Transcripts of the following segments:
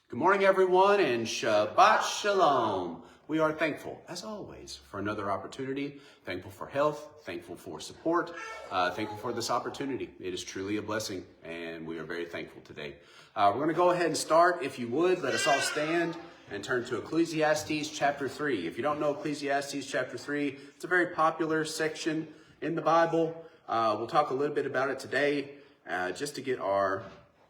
Good morning, everyone, and Shabbat Shalom. We are thankful, as always, for another opportunity. Thankful for health, thankful for support, thankful for this opportunity. It is truly a blessing, and we are very thankful today. We're going to go ahead and start. If you would, let us all stand and turn to Ecclesiastes chapter 3. If you don't know Ecclesiastes chapter 3, it's a very popular section in the Bible. We'll talk a little bit about it today, just to get our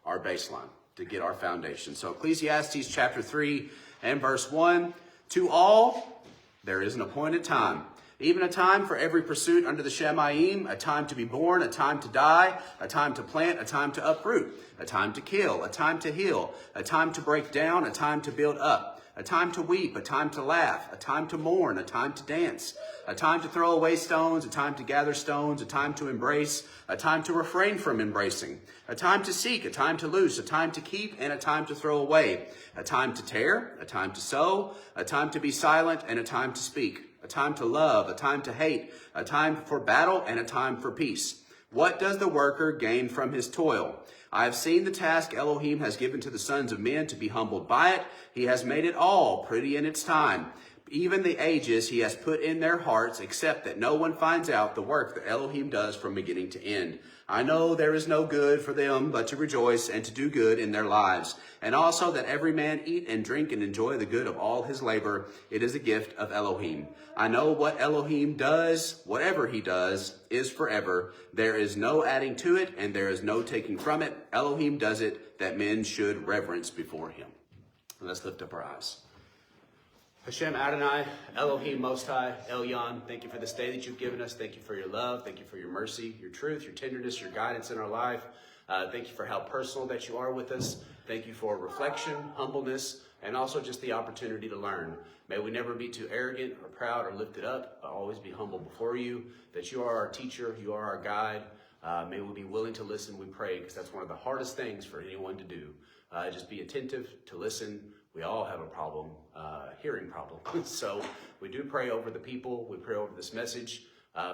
baseline, to get our foundation. So Ecclesiastes chapter 3 and verse 1, to all there is an appointed time, even a time for every pursuit under the Shemayim, a time to be born, a time to die, a time to plant, a time to uproot, a time to kill, a time to heal, a time to break down, a time to build up, a time to weep, a time to laugh, a time to mourn, a time to dance, a time to throw away stones, a time to gather stones, a time to embrace, a time to refrain from embracing, a time to seek, a time to loose, a time to keep, and a time to throw away, a time to tear, a time to sow, a time to be silent, and a time to speak, a time to love, a time to hate, a time for battle, and a time for peace. What does the worker gain from his toil? I have seen the task Elohim has given to the sons of men to be humbled by it. He has made it all pretty in its time. Even the ages he has put in their hearts, except that no one finds out the work that Elohim does from beginning to end. I know there is no good for them but to rejoice and to do good in their lives, and also that every man eat and drink and enjoy the good of all his labor. It is a gift of Elohim. I know what Elohim does, whatever he does, is forever. There is no adding to it, and there is no taking from it. Elohim does it, that men should reverence before him. Let's lift up our eyes. Hashem Adonai, Elohim Most High, Elyon, thank you for this day that you've given us. Thank you for your love. Thank you for your mercy, your truth, your tenderness, your guidance in our life. Thank you for how personal that you are with us. Thank you for reflection, humbleness, and also just the opportunity to learn. May we never be too arrogant or proud or lifted up, but always be humble before you, that you are our teacher, you are our guide. May we be willing to listen, we pray, because that's one of the hardest things for anyone to do. Just be attentive to listen. We all have a problem, hearing problem. So we do pray over the people. We pray over this message.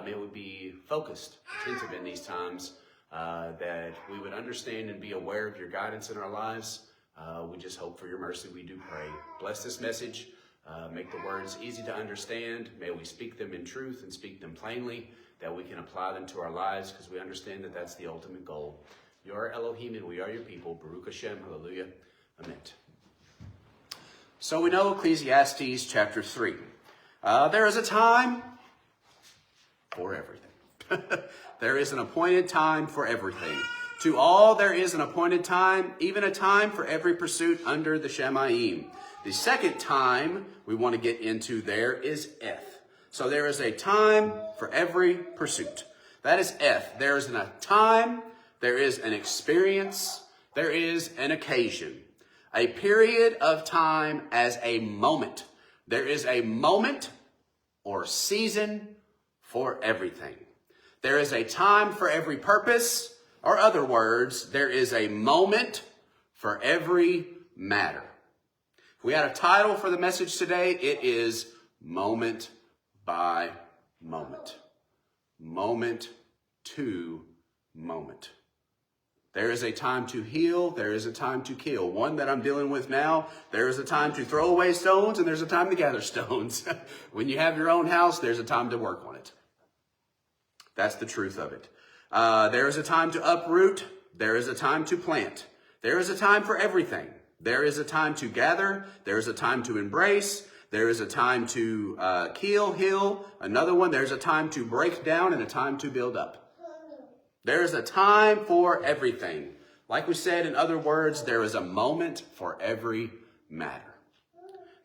May we be focused, attentive in these times, that we would understand and be aware of your guidance in our lives. We just hope for your mercy. We do pray. Bless this message. Make the words easy to understand. May we speak them in truth and speak them plainly, that we can apply them to our lives, because we understand that that's the ultimate goal. You are Elohim and we are your people. Baruch Hashem. Hallelujah. Amen. So we know Ecclesiastes chapter 3. There is a time for everything. There is an appointed time for everything. To all there is an appointed time, even a time for every pursuit under the Shemayim. The second time we want to get into there is Eth. So there is a time for every pursuit. That is Eth. There is a time, there is an experience, there is an occasion. A period of time as a moment. There is a moment or season for everything. There is a time for every purpose, or other words, there is a moment for every matter. If we had a title for the message today, it is Moment by Moment. Moment to moment. There is a time to heal. There is a time to kill. One that I'm dealing with now, there is a time to throw away stones and there's a time to gather stones. When you have your own house, there's a time to work on it. That's the truth of it. There is a time to uproot. There is a time to plant. There is a time for everything. There is a time to gather. There is a time to embrace. There is a time to heal. Another one, there's a time to break down and a time to build up. There is a time for everything. Like we said, in other words, there is a moment for every matter.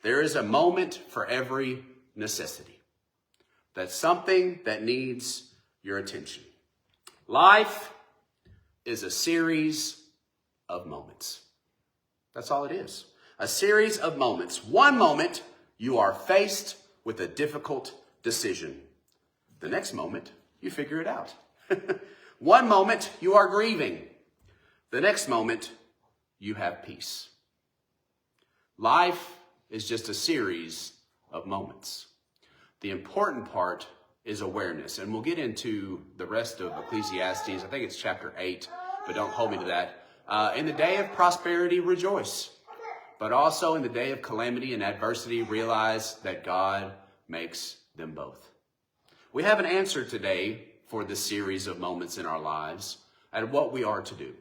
There is a moment for every necessity. That's something that needs your attention. Life is a series of moments. That's all it is. A series of moments. One moment, you are faced with a difficult decision. The next moment, you figure it out. One moment, you are grieving. The next moment, you have peace. Life is just a series of moments. The important part is awareness, and we'll get into the rest of Ecclesiastes. I think it's chapter 8, but don't hold me to that. In the day of prosperity, rejoice. but also in the day of calamity and adversity, realize that God makes them both. We have an answer today for this series of moments in our lives and what we are to do.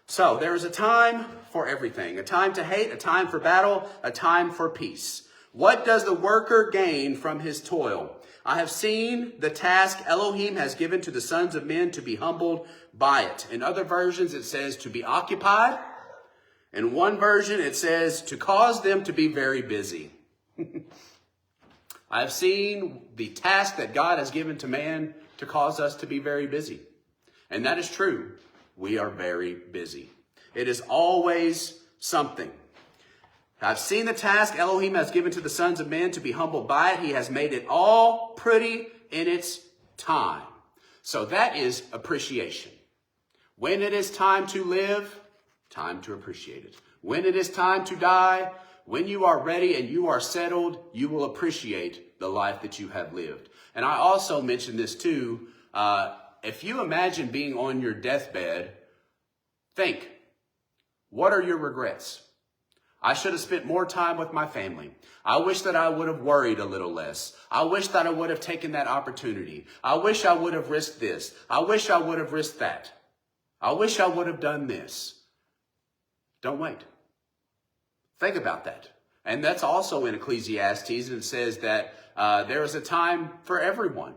So there is a time for everything, a time to hate, a time for battle, a time for peace. What does the worker gain from his toil? I have seen the task Elohim has given to the sons of men to be humbled by it. In other versions, it says to be occupied. In one version, it says to cause them to be very busy. I have seen the task that God has given to man to cause us to be very busy. And that is true. We are very busy. It is always something. I've seen the task Elohim has given to the sons of men to be humbled by it. He has made it all pretty in its time. So that is appreciation. When it is time to live, time to appreciate it. When it is time to die, when you are ready and you are settled, you will appreciate the life that you have lived. And I also mentioned this too. If you imagine being on your deathbed, think, what are your regrets? I should have spent more time with my family. I wish that I would have worried a little less. I wish that I would have taken that opportunity. I wish I would have risked this. I wish I would have risked that. I wish I would have done this. Don't wait. Think about that. And that's also in Ecclesiastes. And it says that there is a time for everyone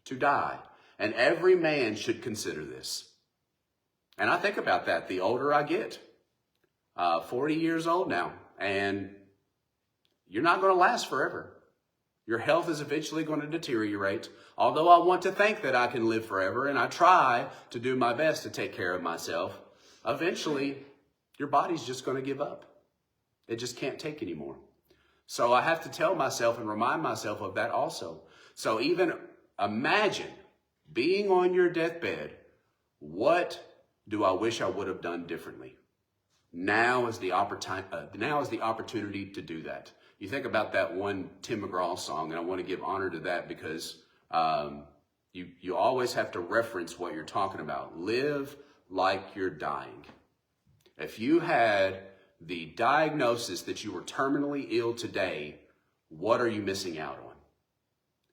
to die. And every man should consider this. And I think about that the older I get. 40 years old now, and you're not going to last forever. Your health is eventually going to deteriorate. Although I want to think that I can live forever, and I try to do my best to take care of myself, eventually your body's just going to give up. It just can't take anymore. So I have to tell myself and remind myself of that also. So even imagine being on your deathbed. What do I wish I would have done differently? Now is the opportunity to do that. You think about that one Tim McGraw song, and I want to give honor to that because you always have to reference what you're talking about. Live like you're dying. If you had the diagnosis that you were terminally ill today, what are you missing out on?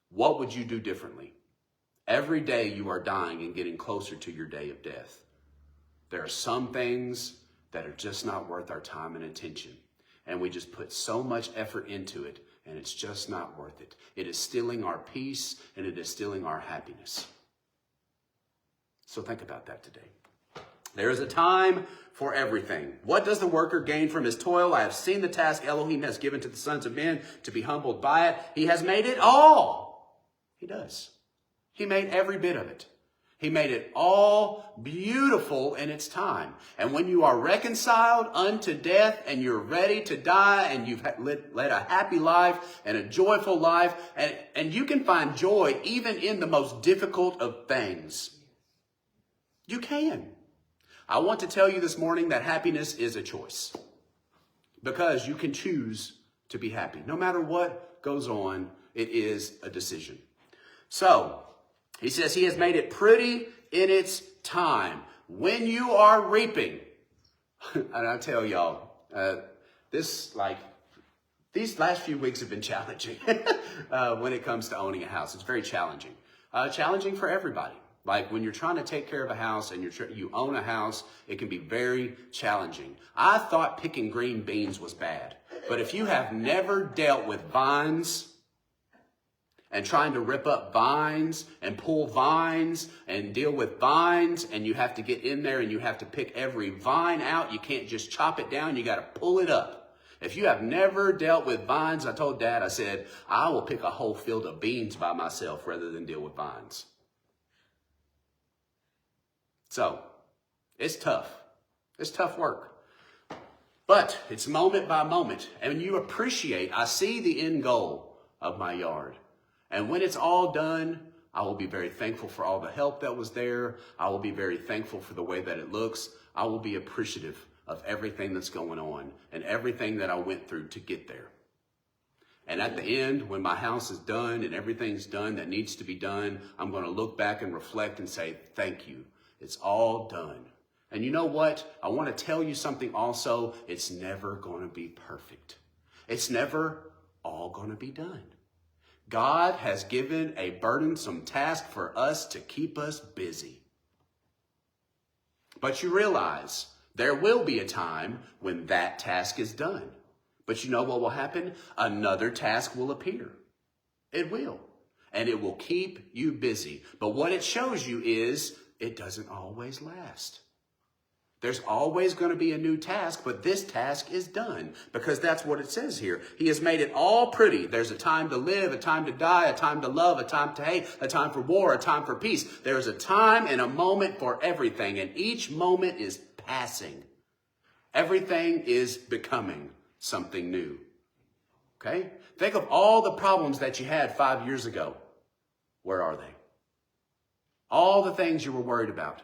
What would you do differently? Every day you are dying and getting closer to your day of death. There are some things that are just not worth our time and attention. And we just put so much effort into it, and it's just not worth it. It is stealing our peace, and it is stealing our happiness. So think about that today. There is a time for everything. What does the worker gain from his toil? I have seen the task Elohim has given to the sons of men to be humbled by it. He has made it all. He does. He made every bit of it. He made it all beautiful in its time. And when you are reconciled unto death and you're ready to die and you've led a happy life and a joyful life, and you can find joy even in the most difficult of things. You can. I want to tell you this morning that happiness is a choice. Because you can choose to be happy. No matter what goes on, it is a decision. So, he says he has made it pretty in its time. When you are reaping, and I tell y'all, these last few weeks have been challenging when it comes to owning a house. It's very challenging. Challenging for everybody. Like when you're trying to take care of a house and you own a house, it can be very challenging. I thought picking green beans was bad. But if you have never dealt with vines, and trying to rip up vines and pull vines and deal with vines, and you have to get in there and you have to pick every vine out. You can't just chop it down. You got to pull it up. If you have never dealt with vines, I told Dad, I said, I will pick a whole field of beans by myself rather than deal with vines. So it's tough. It's tough work. But it's moment by moment. And when you appreciate, I see the end goal of my yard. And when it's all done, I will be very thankful for all the help that was there. I will be very thankful for the way that it looks. I will be appreciative of everything that's going on and everything that I went through to get there. And at the end, when my house is done and everything's done that needs to be done, I'm going to look back and reflect and say, thank you. It's all done. And you know what? I want to tell you something also. It's never going to be perfect. It's never all going to be done. God has given a burdensome task for us to keep us busy. But you realize there will be a time when that task is done. But you know what will happen? Another task will appear. It will. And it will keep you busy. But what it shows you is it doesn't always last. There's always going to be a new task, but this task is done because that's what it says here. He has made it all pretty. There's a time to live, a time to die, a time to love, a time to hate, a time for war, a time for peace. There's a time and a moment for everything, and each moment is passing. Everything is becoming something new. Okay? Think of all the problems that you had 5 years ago. Where are they? All the things you were worried about,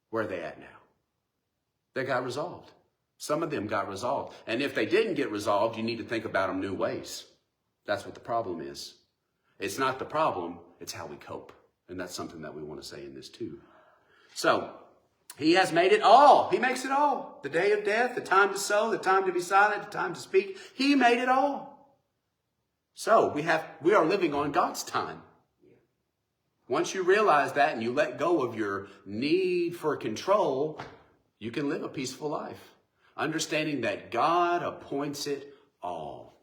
where are they at now? They got resolved. Some of them got resolved. And if they didn't get resolved, you need to think about them new ways. That's what the problem is. It's not the problem, it's how we cope. And that's something that we want to say in this too. So, he has made it all. He makes it all. The day of death, the time to sow, the time to be silent, the time to speak. He made it all. So, we are living on God's time. Once you realize that and you let go of your need for control, you can live a peaceful life, understanding that God appoints it all.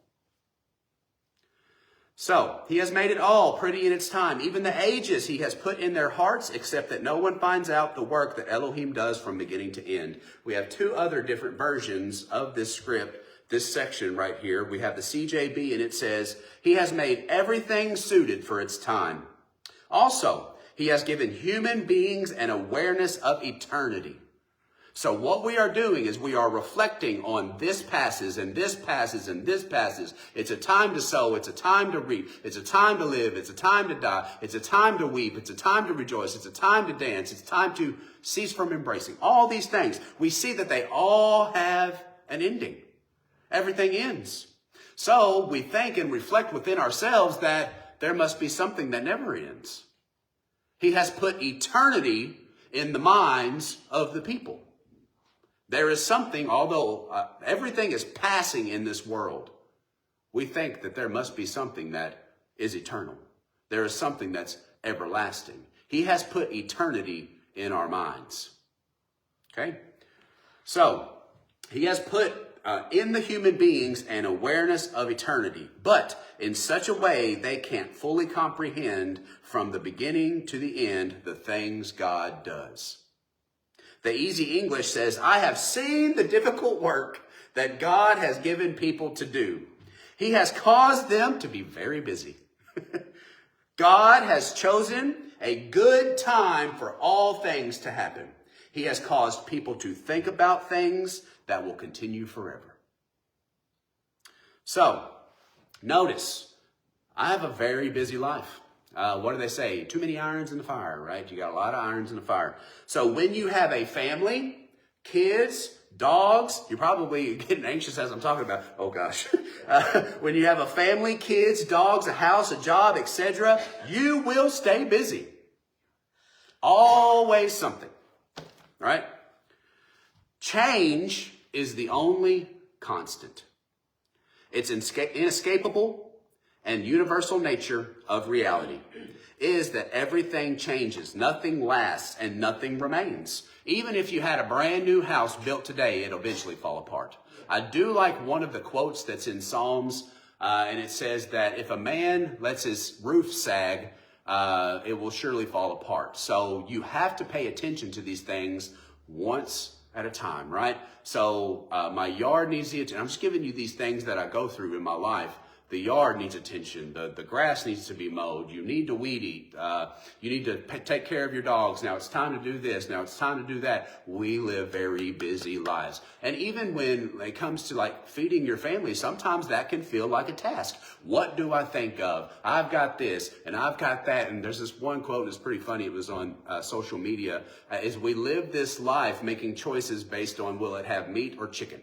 So, he has made it all pretty in its time. Even the ages he has put in their hearts, except that no one finds out the work that Elohim does from beginning to end. We have two other different versions of this script, this section right here. We have the CJB, and it says, he has made everything suited for its time. Also, he has given human beings an awareness of eternity. So what we are doing is we are reflecting on this passes and this passes and this passes. It's a time to sow. It's a time to reap. It's a time to live. It's a time to die. It's a time to weep. It's a time to rejoice. It's a time to dance. It's time to cease from embracing. All these things, we see that they all have an ending. Everything ends. So we think and reflect within ourselves that there must be something that never ends. He has put eternity in the minds of the people. There is something, although everything is passing in this world, we think that there must be something that is eternal. There is something that's everlasting. He has put eternity in our minds. Okay? So, he has put in the human beings an awareness of eternity, but in such a way they can't fully comprehend from the beginning to the end the things God does. The Easy English says, I have seen the difficult work that God has given people to do. He has caused them to be very busy. God has chosen a good time for all things to happen. He has caused people to think about things that will continue forever. So, notice, I have a very busy life. What do they say? Too many irons in the fire, right? You got a lot of irons in the fire. So when you have a family, kids, dogs, you're probably getting anxious as I'm talking about. Oh gosh. When you have a family, kids, dogs, a house, a job, etc., you will stay busy. Always something, right? Change is the only constant. It's inescapable. And universal nature of reality is that everything changes, nothing lasts, and nothing remains. Even if you had a brand new house built today, it'll eventually fall apart. I do like one of the quotes that's in Psalms, and it says that if a man lets his roof sag, it will surely fall apart. So you have to pay attention to these things once at a time, right? So my yard needs the attention. I'm just giving you these things that I go through in my life. The yard needs attention. The grass needs to be mowed. You need to weed eat. You need to take care of your dogs. Now it's time to do this. Now it's time to do that. We live very busy lives. And even when it comes to like feeding your family, sometimes that can feel like a task. What do I think of? I've got this and I've got that. And there's this one quote that's pretty funny. It was on social media. Is we live this life making choices based on will it have meat or chicken?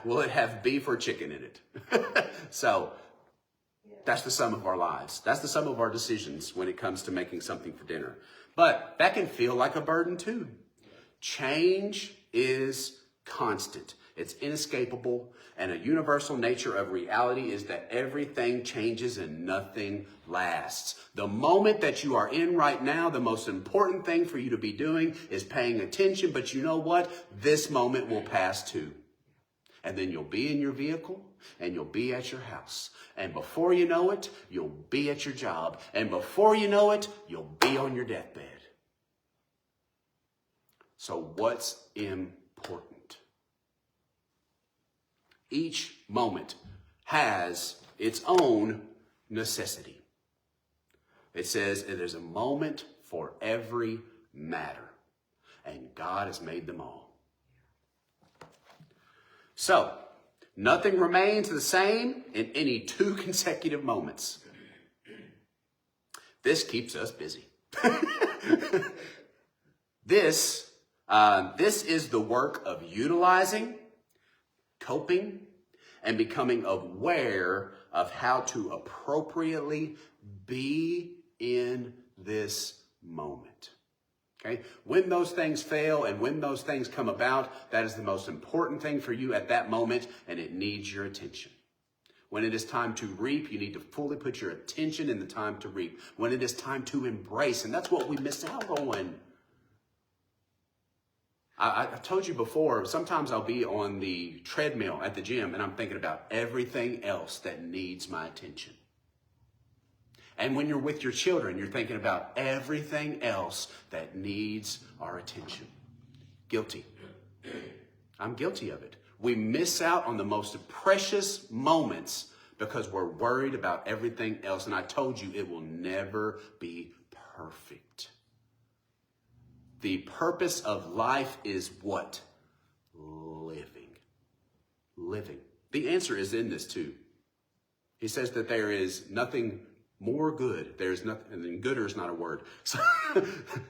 Will it have beef or chicken in it? So that's the sum of our lives. That's the sum of our decisions when it comes to making something for dinner. But that can feel like a burden too. Change is constant. It's inescapable, and a universal nature of reality is that everything changes and nothing lasts. The moment that you are in right now, the most important thing for you to be doing is paying attention, but you know what? This moment will pass too. And then you'll be in your vehicle, and you'll be at your house. And before you know it, you'll be at your job. And before you know it, you'll be on your deathbed. So what's important? Each moment has its own necessity. It says there's a moment for every matter, and God has made them all. So, nothing remains the same in any 2 consecutive moments. This keeps us busy. This is the work of utilizing, coping, and becoming aware of how to appropriately be in this moment. Okay? When those things fail and when those things come about, that is the most important thing for you at that moment, and it needs your attention. When it is time to reap, you need to fully put your attention in the time to reap. When it is time to embrace, and that's what we miss out on. I've told you before, sometimes I'll be on the treadmill at the gym and I'm thinking about everything else that needs my attention. And when you're with your children, you're thinking about everything else that needs our attention. Guilty. I'm guilty of it. We miss out on the most precious moments because we're worried about everything else. And I told you it will never be perfect. The purpose of life is what? Living. Living. The answer is in this too. He says that there is nothing more good. There's nothing, and gooder is not a word. So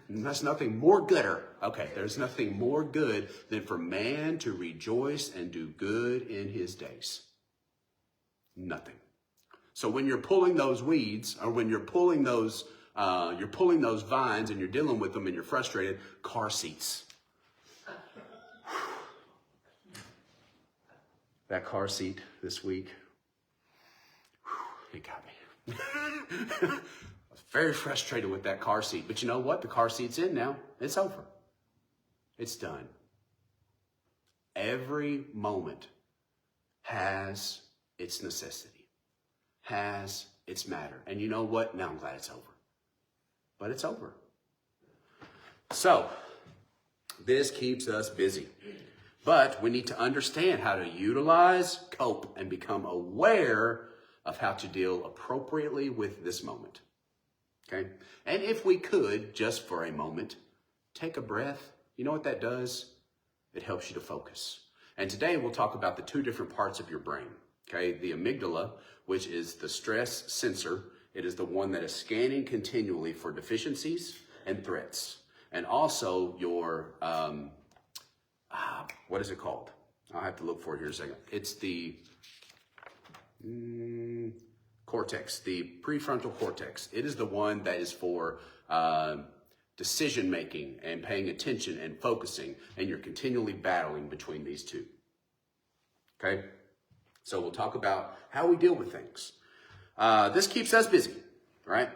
that's nothing more gooder. Okay, there's nothing more good than for man to rejoice and do good in his days. Nothing. So when you're pulling those weeds, or when you're pulling those vines and you're dealing with them and you're frustrated, car seats. That car seat this week, it got me. I was very frustrated with that car seat. But you know what? The car seat's in now. It's over. It's done. Every moment has its necessity, has its matter. And you know what? Now I'm glad it's over. But it's over. So, this keeps us busy. But we need to understand how to utilize, cope, and become aware of how to deal appropriately with this moment. Okay? And if we could, just for a moment, take a breath. You know what that does? It helps you to focus. And today we'll talk about the 2 different parts of your brain. Okay? The amygdala, which is the stress sensor. It is the one that is scanning continually for deficiencies and threats. And also your, what is it called? I'll have to look for it here in a second. It's the cortex, the prefrontal cortex. It is the one that is for decision making and paying attention and focusing. And you're continually battling between these 2. Okay? So we'll talk about how we deal with things. This keeps us busy, right?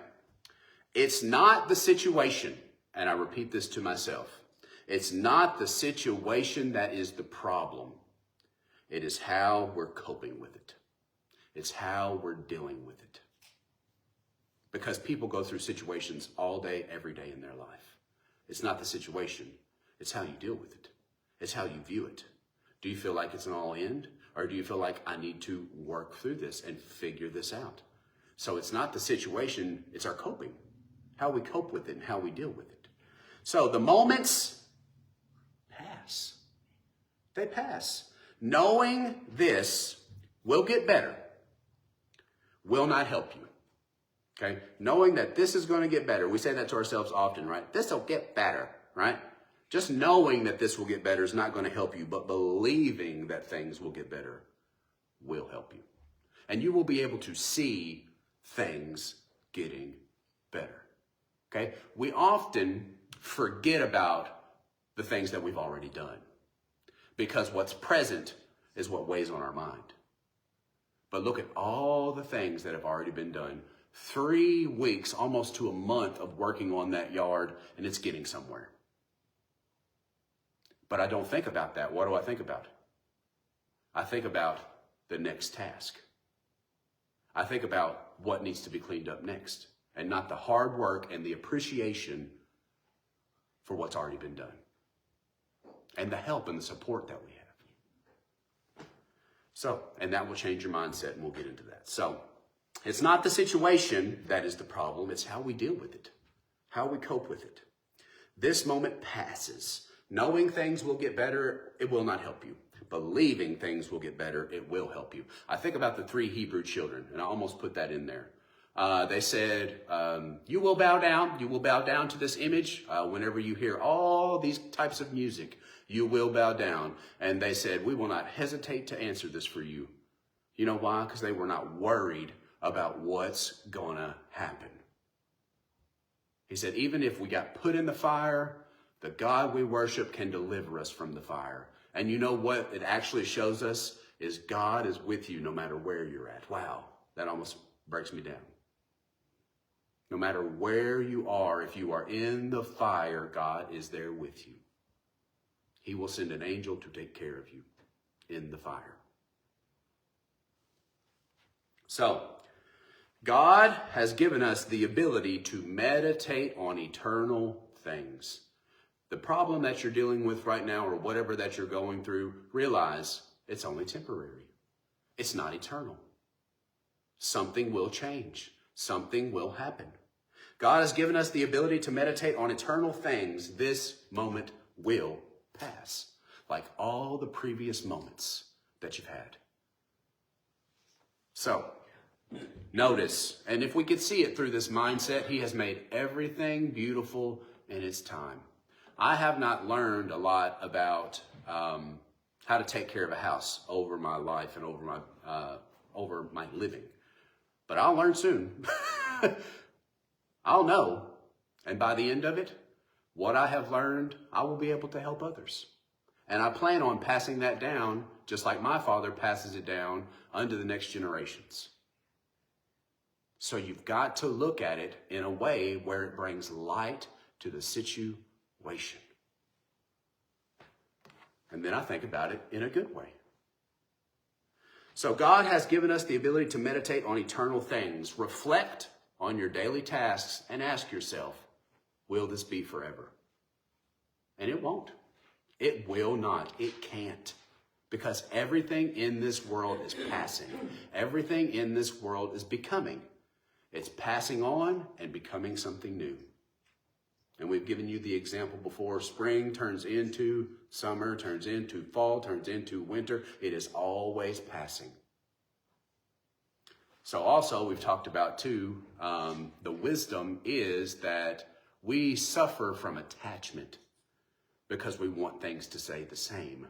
It's not the situation, and I repeat this to myself. It's not the situation that is the problem. It is how we're coping with it. It's how we're dealing with it. Because people go through situations all day, every day in their life. It's not the situation. It's how you deal with it. It's how you view it. Do you feel like it's an all end? Or do you feel like I need to work through this and figure this out? So it's not the situation, it's our coping. How we cope with it and how we deal with it. So the moments pass. They pass. Knowing this will get better will not help you. Okay? Knowing that this is going to get better. We say that to ourselves often, right? This will get better, right? Just knowing that this will get better is not going to help you, but believing that things will get better will help you. And you will be able to see things getting better. Okay? We often forget about the things that we've already done. Because what's present is what weighs on our mind. But look at all the things that have already been done. 3 weeks, almost to a month of working on that yard, and it's getting somewhere. But I don't think about that. What do I think about? I think about the next task. I think about what needs to be cleaned up next, and not the hard work and the appreciation for what's already been done, and the help and the support that we have. So, and that will change your mindset, and we'll get into that. So, it's not the situation that is the problem, it's how we deal with it, how we cope with it. This moment passes. Knowing things will get better, it will not help you. Believing things will get better, it will help you. I think about the 3 Hebrew children, and I almost put that in there. They said, you will bow down to this image. Whenever you hear all these types of music, you will bow down. And they said, we will not hesitate to answer this for you. You know why? Because they were not worried about what's gonna happen. He said, even if we got put in the fire, the God we worship can deliver us from the fire. And you know what it actually shows us is God is with you no matter where you're at. Wow, that almost breaks me down. No matter where you are, if you are in the fire, God is there with you. He will send an angel to take care of you in the fire. So, God has given us the ability to meditate on eternal things. The problem that you're dealing with right now, or whatever that you're going through, realize it's only temporary. It's not eternal. Something will change. Something will happen. God has given us the ability to meditate on eternal things. This moment will pass, like all the previous moments that you've had. So, notice, and if we could see it through this mindset, He has made everything beautiful in its time. I have not learned a lot about how to take care of a house over my life and over my living, but I'll learn soon. I'll know, and by the end of it, what I have learned, I will be able to help others. And I plan on passing that down, just like my father passes it down unto the next generations. So you've got to look at it in a way where it brings light to the situation. And then I think about it in a good way. So God has given us the ability to meditate on eternal things. Reflect on your daily tasks and ask yourself, will this be forever? And it won't. It will not. It can't. Because everything in this world is passing. Everything in this world is becoming. It's passing on and becoming something new. And we've given you the example before. Spring turns into summer, turns into fall, turns into winter. It is always passing. So also we've talked about too, the wisdom is that we suffer from attachment because we want things to stay the same,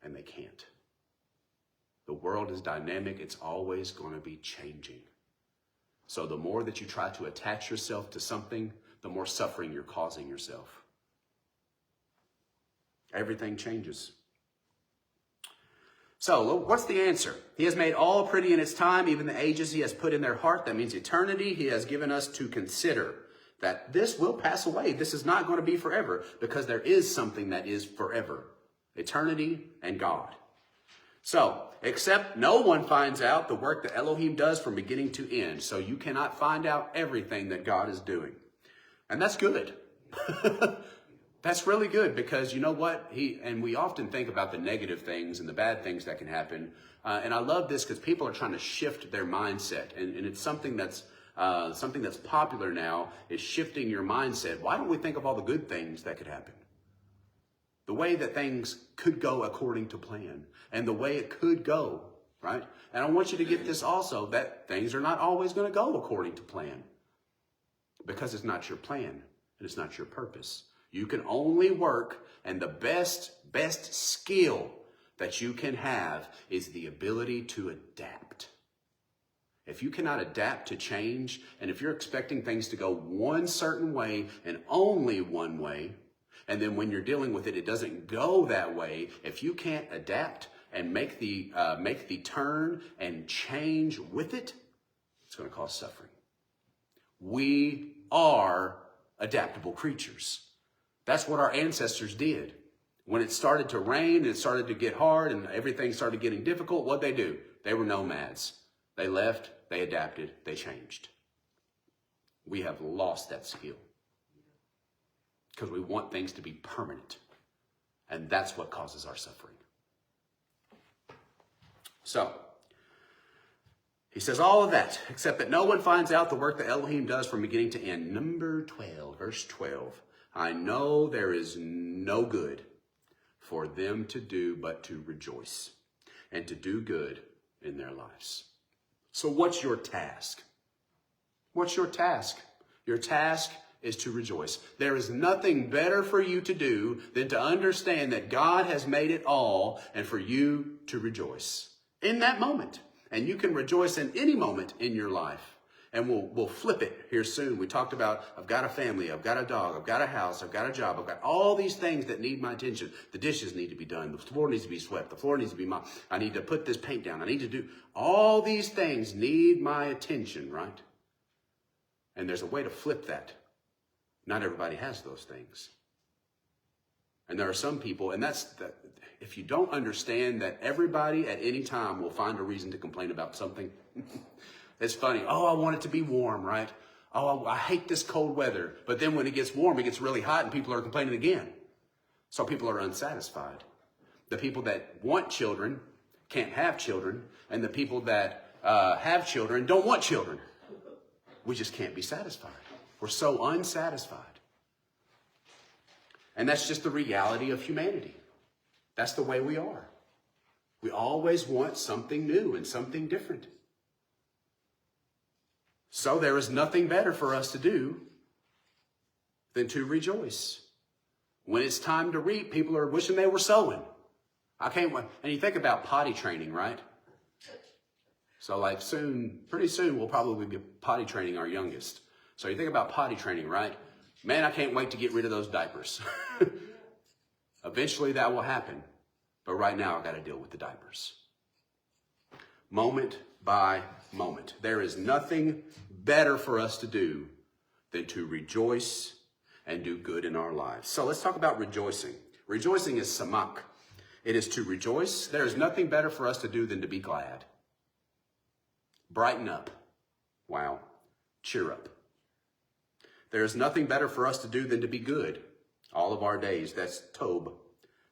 and they can't. The world is dynamic. It's always going to be changing. So the more that you try to attach yourself to something, the more suffering you're causing yourself. Everything changes. So what's the answer? He has made all pretty in its time, even the ages He has put in their heart. That means eternity. He has given us to consider that this will pass away. This is not going to be forever, because there is something that is forever. Eternity and God. So, except no one finds out the work that Elohim does from beginning to end. So you cannot find out everything that God is doing. And that's good. That's really good, because you know what? We often think about the negative things and the bad things that can happen. And I love this because people are trying to shift their mindset. And it's something that's popular now, is shifting your mindset. Why don't we think of all the good things that could happen? The way that things could go according to plan, and the way it could go, right? And I want you to get this also, that things are not always going to go according to plan, because it's not your plan and it's not your purpose. You can only work, and the best skill that you can have is the ability to adapt. If you cannot adapt to change, and if you're expecting things to go one certain way and only one way, And then when you're dealing with it, it doesn't go that way. If you can't adapt and make the turn and change with it, it's going to cause suffering. We are adaptable creatures. That's what our ancestors did. When it started to rain and it started to get hard and everything started getting difficult, what'd they do? They were nomads. They left, they adapted, they changed. We have lost that skill because we want things to be permanent. And that's what causes our suffering. So, he says all of that, except that no one finds out the work that Elohim does from beginning to end. Number 12, verse 12. I know there is no good for them to do but to rejoice and to do good in their lives. So what's your task? What's your task? Your task is to rejoice. There is nothing better for you to do than to understand that God has made it all and for you to rejoice in that moment. And you can rejoice in any moment in your life. And we'll flip it here soon. We talked about, I've got a family, I've got a dog, I've got a house, I've got a job, I've got all these things that need my attention. The dishes need to be done, the floor needs to be swept, the floor needs to be mopped. I need to put this paint down, I need to do, all these things need my attention, right? And there's a way to flip that. Not everybody has those things. And there are some people, and if you don't understand that everybody at any time will find a reason to complain about something. It's funny. Oh, I want it to be warm, right? Oh, I hate this cold weather. But then when it gets warm, it gets really hot and people are complaining again. So people are unsatisfied. The people that want children can't have children. And the people that have children don't want children. We just can't be satisfied. We're so unsatisfied. And that's just the reality of humanity. That's the way we are. We always want something new and something different. So there is nothing better for us to do than to rejoice. When it's time to reap, people are wishing they were sowing. I can't wait. And you think about potty training, right? So like pretty soon, we'll probably be potty training our youngest. So you think about potty training, right? Man, I can't wait to get rid of those diapers. Eventually that will happen. But right now, I've got to deal with the diapers. Moment by moment. There is nothing better for us to do than to rejoice and do good in our lives. So let's talk about rejoicing. Rejoicing is samak. It is to rejoice. There is nothing better for us to do than to be glad. Brighten up. Wow. Cheer up. There is nothing better for us to do than to be good all of our days. That's Tob.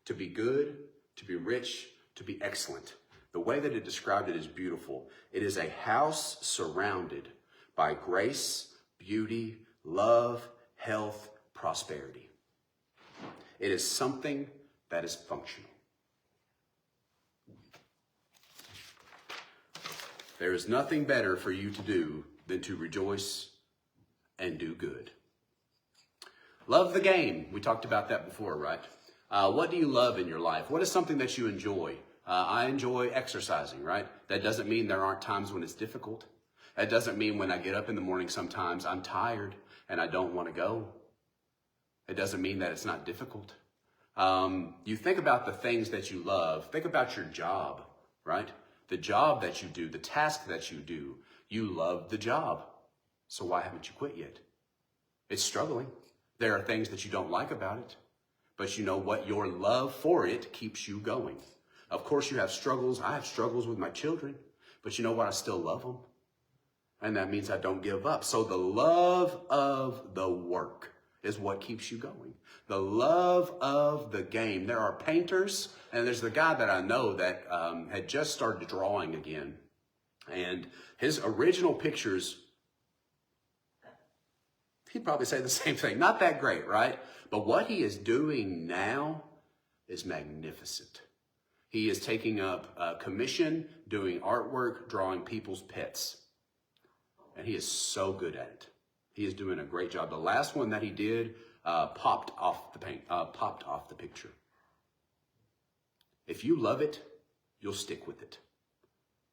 To be good, to be rich, to be excellent. The way that it described it is beautiful. It is a house surrounded by grace, beauty, love, health, prosperity. It is something that is functional. There is nothing better for you to do than to rejoice and do good. Love the game. We talked about that before, right? What do you love in your life? What is something that you enjoy? I enjoy exercising, right? That doesn't mean there aren't times when it's difficult. That doesn't mean when I get up in the morning sometimes I'm tired and I don't want to go. It doesn't mean that it's not difficult. You think about the things that you love. Think about your job, right? The job that you do, the task that you do. You love the job. So why haven't you quit yet? It's struggling. There are things that you don't like about it. But you know what? Your love for it keeps you going. Of course, you have struggles. I have struggles with my children. But you know what? I still love them. And that means I don't give up. So the love of the work is what keeps you going. The love of the game. There are painters, and there's the guy that I know that had just started drawing again. And his original pictures, he'd probably say the same thing. Not that great, right? But what he is doing now is magnificent. He is taking up a commission, doing artwork, drawing people's pets. And he is so good at it. He is doing a great job. The last one that he did popped off the picture. If you love it, you'll stick with it.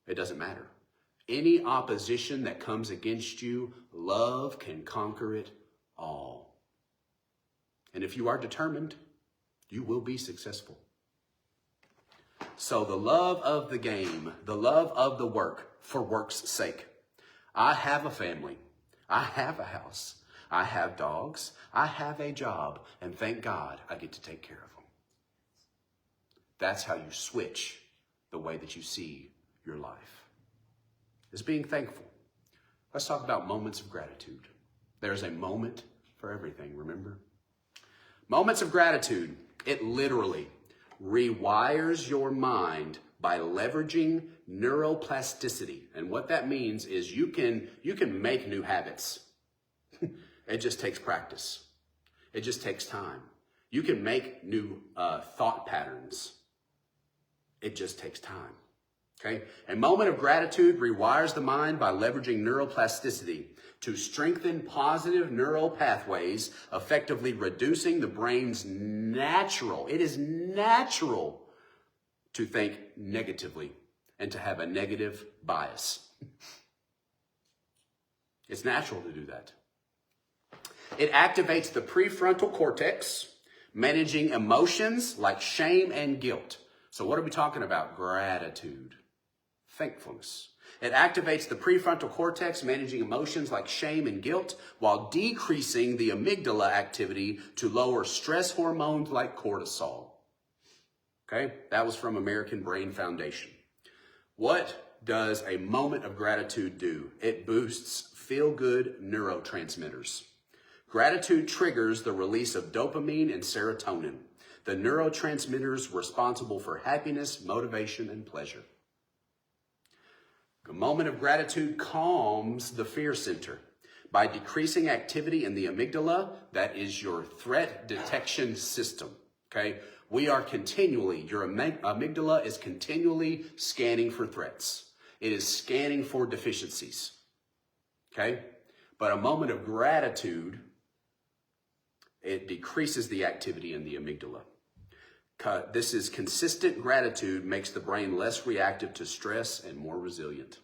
It doesn't matter. Any opposition that comes against you, love can conquer it all. And if you are determined, you will be successful. So the love of the game, the love of the work for work's sake. I have a family. I have a house. I have dogs. I have a job. And thank God I get to take care of them. That's how you switch the way that you see your life. Is being thankful. Let's talk about moments of gratitude. There's a moment for everything, remember? Moments of gratitude, it literally rewires your mind by leveraging neuroplasticity. And what that means is you can make new habits. It just takes practice. It just takes time. You can make new thought patterns. It just takes time. Okay? A moment of gratitude rewires the mind by leveraging neuroplasticity to strengthen positive neural pathways, effectively reducing the brain's it is natural to think negatively and to have a negative bias. It's natural to do that. It activates the prefrontal cortex, managing emotions like shame and guilt. So what are we talking about? Gratitude, thankfulness. It activates the prefrontal cortex, managing emotions like shame and guilt, while decreasing the amygdala activity to lower stress hormones like cortisol. Okay, that was from American Brain Foundation. What does a moment of gratitude do? It boosts feel-good neurotransmitters. Gratitude triggers the release of dopamine and serotonin, the neurotransmitters responsible for happiness, motivation, and pleasure. A moment of gratitude calms the fear center by decreasing activity in the amygdala, that is your threat detection system, okay? Your amygdala is continually scanning for threats. It is scanning for deficiencies, okay? But a moment of gratitude, it decreases the activity in the amygdala. This is consistent gratitude makes the brain less reactive to stress and more resilient.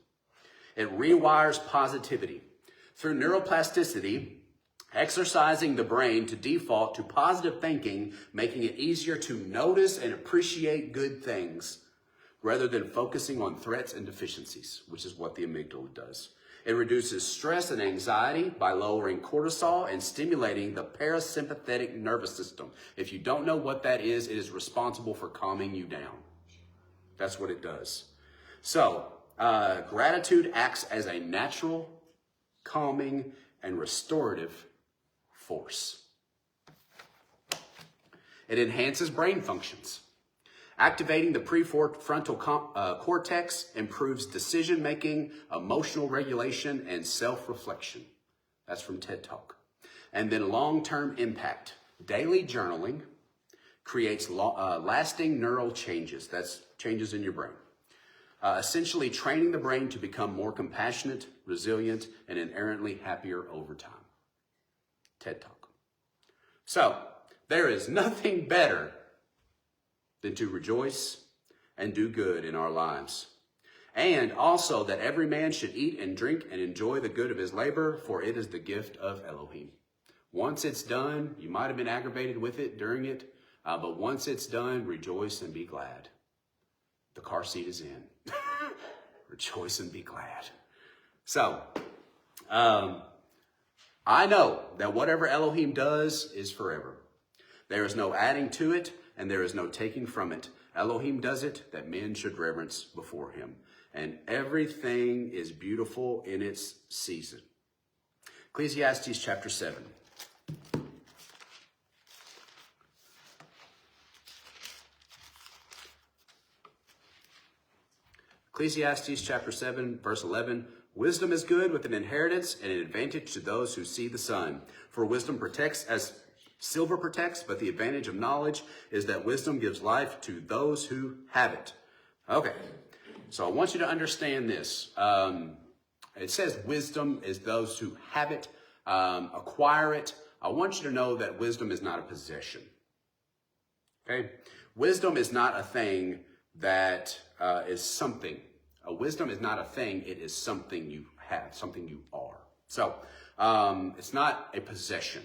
It rewires positivity. Through neuroplasticity, exercising the brain to default to positive thinking, making it easier to notice and appreciate good things rather than focusing on threats and deficiencies, which is what the amygdala does. It reduces stress and anxiety by lowering cortisol and stimulating the parasympathetic nervous system. If you don't know what that is, it is responsible for calming you down. That's what it does. So, gratitude acts as a natural, calming, and restorative force. It enhances brain functions. Activating the prefrontal cortex improves decision-making, emotional regulation, and self-reflection. That's from TED Talk. And then long-term impact. Daily journaling creates lasting neural changes. That's changes in your brain. Essentially training the brain to become more compassionate, resilient, and inherently happier over time. TED Talk. So, there is nothing better than to rejoice and do good in our lives. And also that every man should eat and drink and enjoy the good of his labor, for it is the gift of Elohim. Once it's done, you might have been aggravated with it during it, but once it's done, rejoice and be glad. The car seat is in. Rejoice and be glad. So, I know that whatever Elohim does is forever. There is no adding to it, and there is no taking from it. Elohim does it that men should reverence before him. And everything is beautiful in its season. Ecclesiastes chapter 7. Ecclesiastes chapter 7, verse 11. Wisdom is good with an inheritance and an advantage to those who see the sun. For wisdom protects as silver protects, but the advantage of knowledge is that wisdom gives life to those who have it. Okay, so I want you to understand this. It says wisdom is those who have it, acquire it. I want you to know that wisdom is not a possession. Okay, wisdom is not a thing that is something. Wisdom is not a thing, it is something you have, something you are. So, it's not a possession.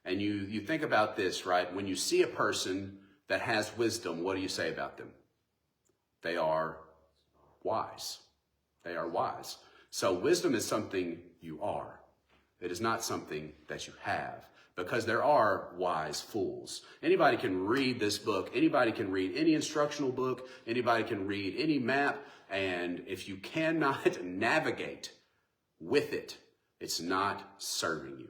And you think about this, right? When you see a person that has wisdom, what do you say about them? They are wise. They are wise. So wisdom is something you are. It is not something that you have, because there are wise fools. Anybody can read this book. Anybody can read any instructional book. Anybody can read any map. And if you cannot navigate with it, it's not serving you.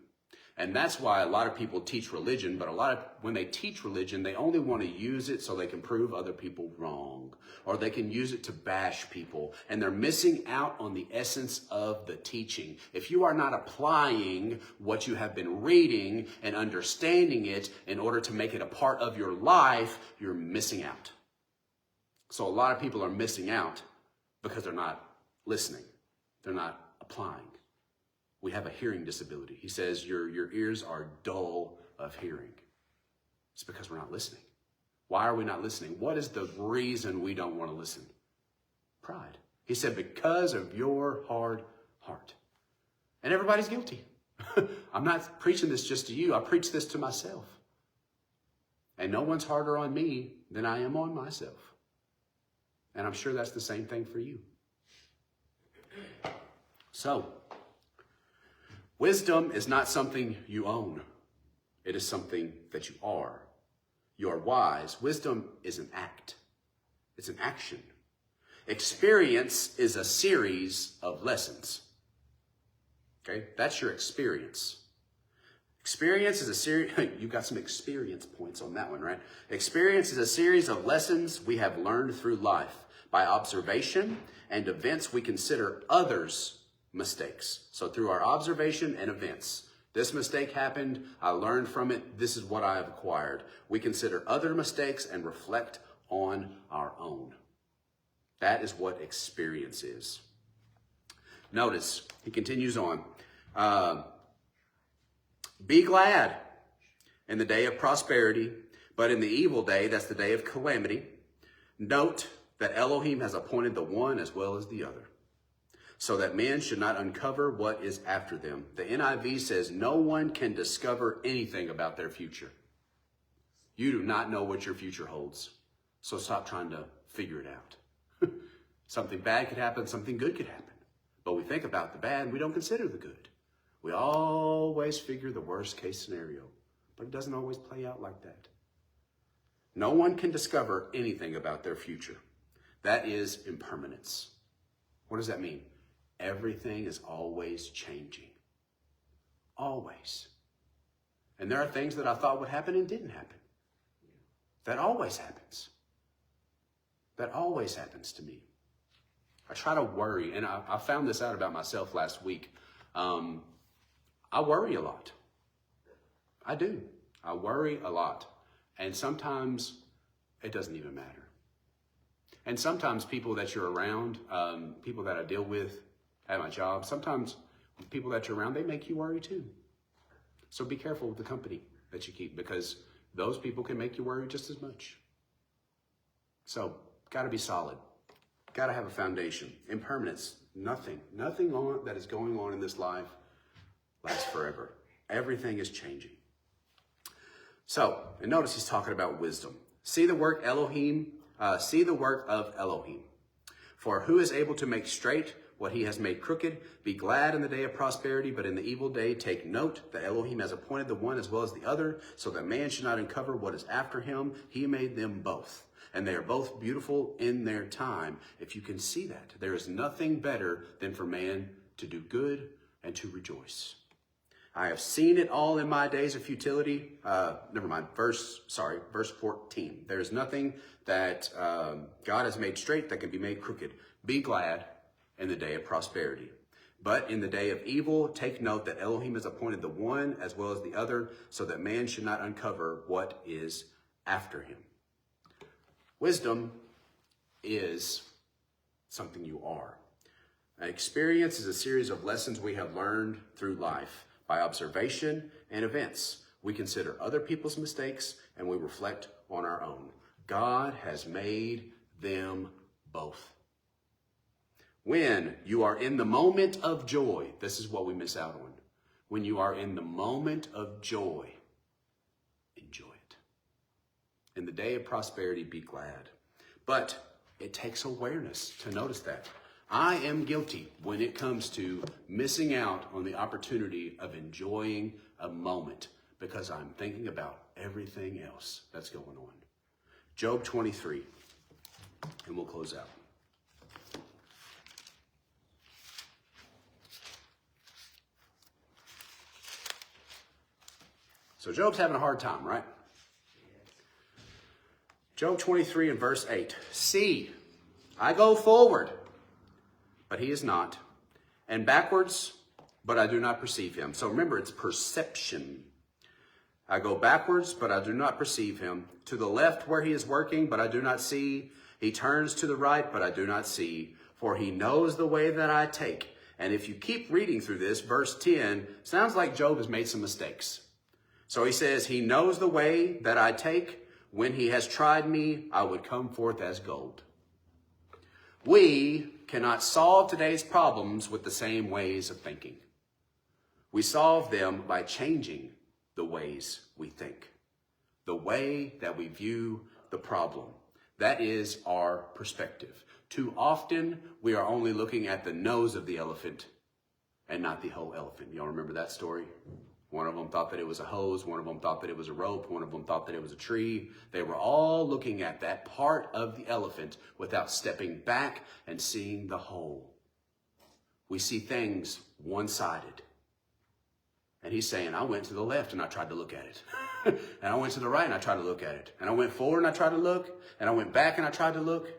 And that's why a lot of people teach religion, but when they teach religion, they only want to use it so they can prove other people wrong, or they can use it to bash people, and they're missing out on the essence of the teaching. If you are not applying what you have been reading and understanding it in order to make it a part of your life, you're missing out. So a lot of people are missing out because they're not listening. They're not applying. We have a hearing disability. He says your ears are dull of hearing. It's because we're not listening. Why are we not listening? What is the reason we don't want to listen? Pride. He said, because of your hard heart. And everybody's guilty. I'm not preaching this just to you. I preach this to myself. And no one's harder on me than I am on myself. And I'm sure that's the same thing for you. So, wisdom is not something you own. It is something that you are. You are wise. Wisdom is an act. It's an action. Experience is a series of lessons. Okay? That's your experience. Experience is a series. You got some experience points on that one, right? Experience is a series of lessons we have learned through life by observation and events we consider others' mistakes. So through our observation and events, this mistake happened, I learned from it, this is what I have acquired. We consider other mistakes and reflect on our own. That is what experience is. Notice, he continues on. Be glad in the day of prosperity, but in the evil day, that's the day of calamity, note that Elohim has appointed the one as well as the other, so that men should not uncover what is after them. The NIV says no one can discover anything about their future. You do not know what your future holds, so stop trying to figure it out. Something bad could happen, something good could happen. But we think about the bad and we don't consider the good. We always figure the worst case scenario, but it doesn't always play out like that. No one can discover anything about their future. That is impermanence. What does that mean? Everything is always changing. Always. And there are things that I thought would happen and didn't happen. That always happens. That always happens to me. I try to worry, and I found this out about myself last week. I worry a lot. I do. I worry a lot. And sometimes it doesn't even matter. And sometimes people that you're around, people that I deal with at my job, sometimes people that you're around, they make you worry too. So be careful with the company that you keep, because those people can make you worry just as much. So, got to be solid. Got to have a foundation. Impermanence. Nothing that is going on in this life lasts forever. Everything is changing. So, and notice he's talking about wisdom. See the work of Elohim. For who is able to make straight what he has made crooked? Be glad in the day of prosperity, but in the evil day take note that Elohim has appointed the one as well as the other, so that man should not uncover what is after him. He made them both, and they are both beautiful in their time. If you can see that, there is nothing better than for man to do good and to rejoice. I have seen it all in my days of futility. Verse 14. There is nothing that God has made straight that can be made crooked. Be glad in the day of prosperity. But in the day of evil, take note that Elohim has appointed the one as well as the other, so that man should not uncover what is after him. Wisdom is something you are. Experience is a series of lessons we have learned through life. By observation and events, we consider other people's mistakes and we reflect on our own. God has made them both. When you are in the moment of joy, this is what we miss out on. When you are in the moment of joy, enjoy it. In the day of prosperity, be glad. But it takes awareness to notice that. I am guilty when it comes to missing out on the opportunity of enjoying a moment because I'm thinking about everything else that's going on. Job 23, and we'll close out. So Job's having a hard time, right? Job 23 and verse 8. See, I go forward, but he is not, and backwards, but I do not perceive him. So remember, it's perception. I go backwards, but I do not perceive him. To the left where he is working, but I do not see. He turns to the right, but I do not see. For he knows the way that I take. And if you keep reading through this, verse 10, sounds like Job has made some mistakes. So he says, he knows the way that I take. When he has tried me, I would come forth as gold. We cannot solve today's problems with the same ways of thinking. We solve them by changing the ways we think, the way that we view the problem. That is our perspective. Too often, we are only looking at the nose of the elephant and not the whole elephant. Y'all remember that story? One of them thought that it was a hose. One of them thought that it was a rope. One of them thought that it was a tree. They were all looking at that part of the elephant without stepping back and seeing the whole. We see things one-sided. And he's saying, I went to the left and I tried to look at it. And I went to the right and I tried to look at it. And I went forward and I tried to look. And I went back and I tried to look.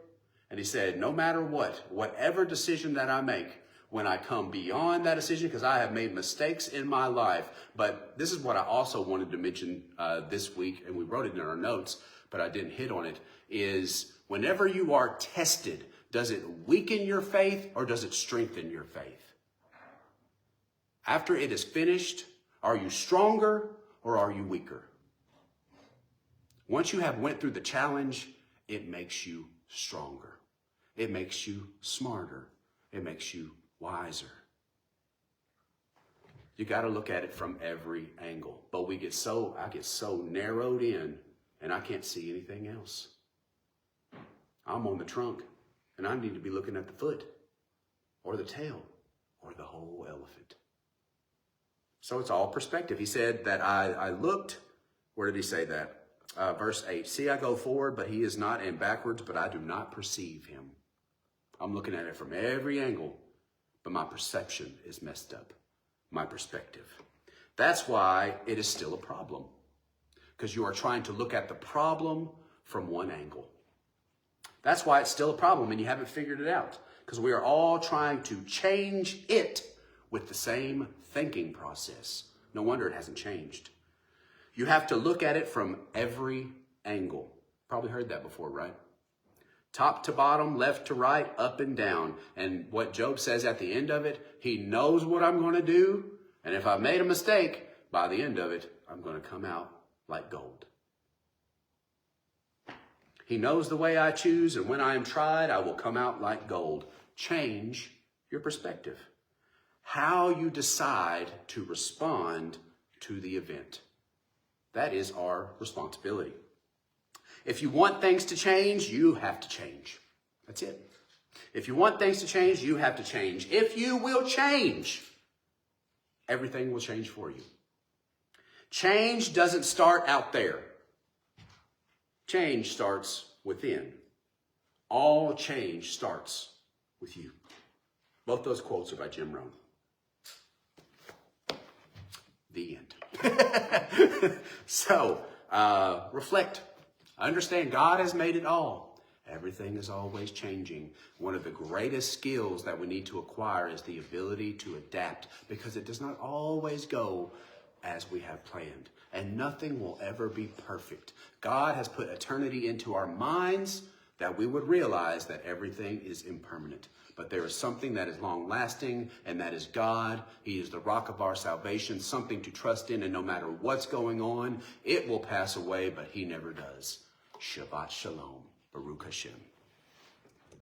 And he said, no matter what, whatever decision that I make, when I come beyond that decision, because I have made mistakes in my life. But this is what I also wanted to mention this week, and we wrote it in our notes, but I didn't hit on it, is whenever you are tested, does it weaken your faith or does it strengthen your faith? After it is finished, are you stronger or are you weaker? Once you have went through the challenge, it makes you stronger. It makes you smarter. It makes you wiser. You got to look at it from every angle. But I get so narrowed in and I can't see anything else. I'm on the trunk and I need to be looking at the foot or the tail or the whole elephant. So it's all perspective. He said that I looked, where did he say that? Verse 8, see, I go forward, but he is not, and backwards, but I do not perceive him. I'm looking at it from every angle. But my perception is messed up, my perspective. That's why it is still a problem, because you are trying to look at the problem from one angle. That's why it's still a problem and you haven't figured it out, because we are all trying to change it with the same thinking process. No wonder it hasn't changed. You have to look at it from every angle. Probably heard that before, right? Top to bottom, left to right, up and down. And what Job says at the end of it, he knows what I'm going to do. And if I've made a mistake, by the end of it, I'm going to come out like gold. He knows the way I choose, and when I am tried, I will come out like gold. Change your perspective. How you decide to respond to the event. That is our responsibility. If you want things to change, you have to change. That's it. If you want things to change, you have to change. If you will change, everything will change for you. Change doesn't start out there. Change starts within. All change starts with you. Both those quotes are by Jim Rohn. The end. So, reflect. Understand God has made it all. Everything is always changing. One of the greatest skills that we need to acquire is the ability to adapt, because it does not always go as we have planned, and nothing will ever be perfect. God has put eternity into our minds that we would realize that everything is impermanent. But there is something that is long-lasting, and that is God. He is the rock of our salvation, something to trust in, and no matter what's going on, it will pass away, but he never does. Shabbat Shalom. Baruch Hashem.